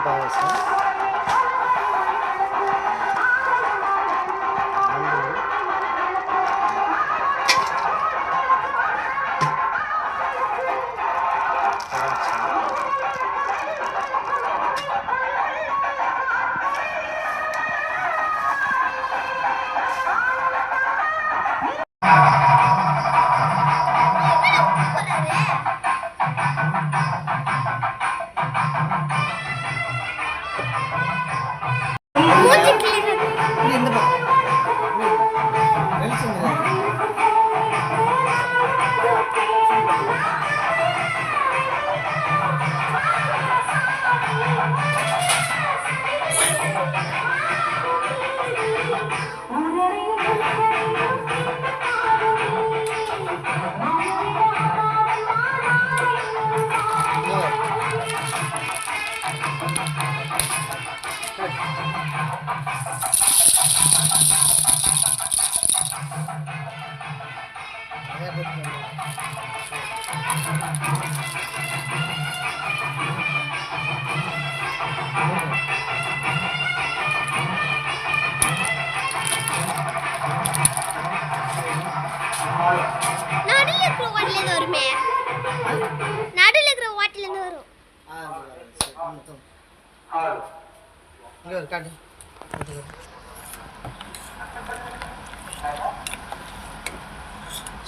பாயாசம்.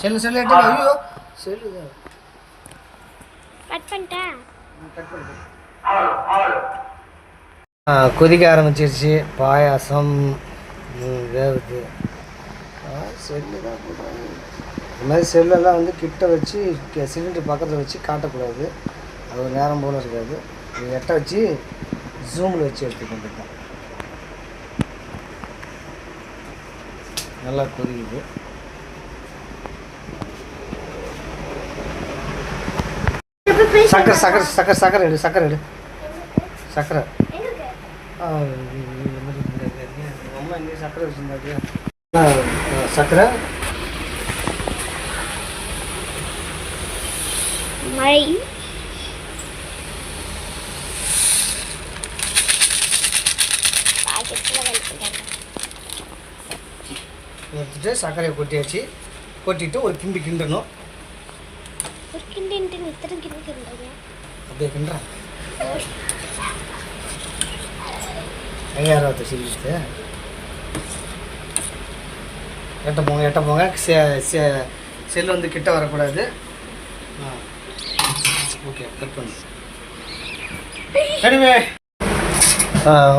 Cell cell எட்டு. ஐயோ cell cut பண்ணிட்டேன். கொதிக்க ஆரம்பிச்சிருச்சு. பாயாசம் வேகுது. செல்லு தான் போடுறாங்க. இந்த மாதிரி செல்லெல்லாம் வந்து கிட்ட வச்சு சிலிண்டர் பக்கத்தில் வச்சு காட்டக்கூடாது. அது ஒரு நேரம் போல் இருக்காது. எட்ட வச்சு ஜூமில் வச்சு எடுத்துக்கொண்டு நல்லா கொதிக்குது. சக்கரை சக்கரை சக்கரை சக்கரை எடு சக்கரை எடு சக்கரை. அம்மா இங்கே சக்கரை வச்சுருந்தாட்டியா? சக்கரை மழை எடுத்துட்டு சர்க்கரையை கொட்டியாச்சு. கொட்டிட்டு ஒரு கிண்டி கிண்டணும். அப்படியே கிண்டுறேன். 5000 சொல்லிட்டு எட்ட போங்க எட்ட போங்க. செல் வந்து கிட்ட வரக்கூடாது. ஓகே கட் பண்ணு. சரிமே.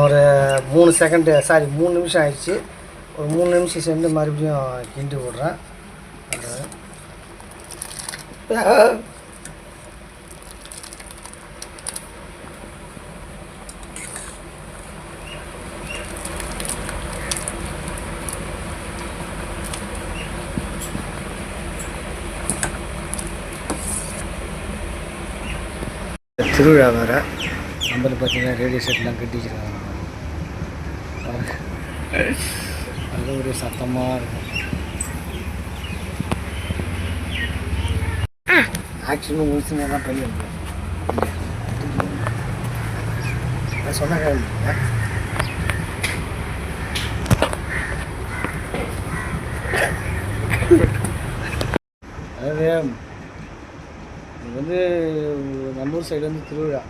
ஒரு 3 செகண்டு 3 நிமிஷம் ஆயிடுச்சு. ஒரு 3 நிமிஷம் சென்று மறுபடியும் கிண்டி விட்றேன். திருவிழா வேறு. நம்மளுக்கு பார்த்தீங்கன்னா ரேடியோ செட்லாம் கட்டி வச்சுருக்காங்க. அது ஒரு சத்தமாக இருக்கும். ஆக்சுவலாக முடிச்சுன்னா பண்ணி வைப்பேன். சொன்ன கேள்வி அதாவது இது வந்து நம்ம ஊர் சைடு வந்து திருவிழா.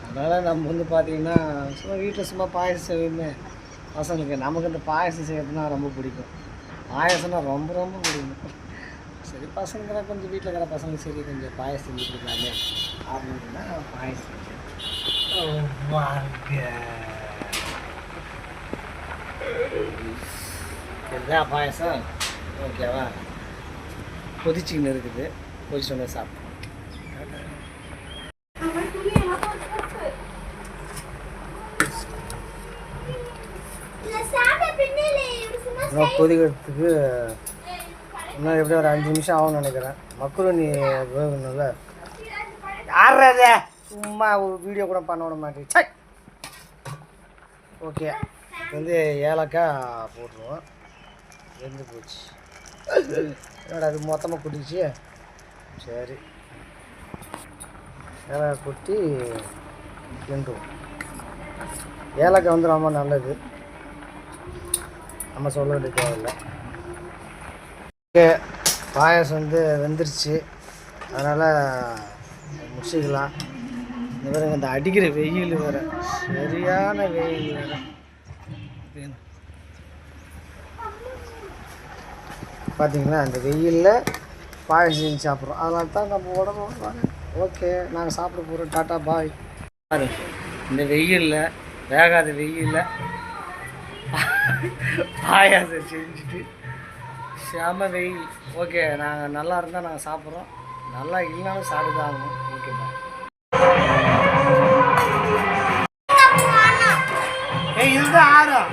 அதனால் நம்ம வந்து பார்த்திங்கன்னா சும்மா வீட்டில் சும்மா பாயசம் செய்வோமே பசங்களுக்கு. நமக்கு இந்த பாயசம் செய்யறதுனா ரொம்ப பிடிக்கும். பாயசம்னா ரொம்ப ரொம்ப பிடிக்கும். சரி பசங்களுக்கெல்லாம் கொஞ்சம் வீட்டில் இருக்கிற பசங்களுக்கு சரி கொஞ்சம் பாயசம் செஞ்சு கொடுக்கலாமே அப்படின்னா பாயசம் சரிதான் பாயசம். ஓகேவா? கொதிச்சிக்கின்னு இருக்குது. கொதிச்சோன்னே சாப்பிட்டோம். கொதிக்கிறதுக்கு இன்னும் எப்படியும் ஒரு 5 நிமிஷம் ஆகும்னு நினைக்கிறேன். மக்ருனி வேகணும்ல. ஆடுறத சும்மா ஒரு வீடியோ கூட பண்ண விட மாட்டேன். ஓகே வந்து ஏலக்காய் போட்டுருவோம். வெந்து போச்சு. என்னடா அது மொத்தமாக கொட்டிச்சு. சரி ஏலக்காய் கொட்டி கிண்டுவோம். ஏலக்காய் வந்து ரொம்ப நல்லது, நம்ம சொல்ல வேண்டிய தேவையில்லை. ஓகே, பாயாசம் வந்து வெந்துருச்சு, அதனால் முடிச்சிக்கலாம். இந்த பாருங்க, இந்த அடிக்கிற வெயில் வேறு, சரியான வெயில் வேறு. பார்த்தீங்களா, அந்த வெயிலில் பாயாசம் செஞ்சு சாப்பிட்றோம், அதனால தான் நம்ம உடம்பு. ஓகே, நாங்கள் சாப்பிட போகிறோம். டாட்டா பாய். இந்த வெயிலில், வேகாத வெயிலில் பாயாசம் செஞ்சுட்டு செம வெயில். ஓகே, நாங்கள் நல்லா இருந்தால் நாங்கள் சாப்பிட்றோம், நல்லா இல்லைனாலும் சாப்பிட்டு தான் ஆகணும். ஓகேப்பா. ஏய், இதுதான் ஆறும்.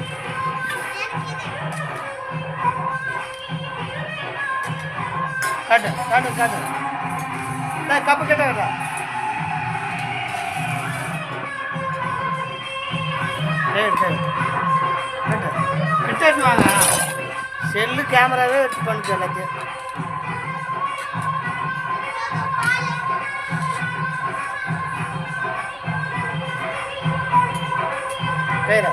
காட்டு காட்டு காட்டு, கப்பு கேட்ட கேட்டா கிட்ட வாங்க. செல்லு கேமராவே எடுத்து பண்ணிச்சு எல்லாத்தையும். சரி.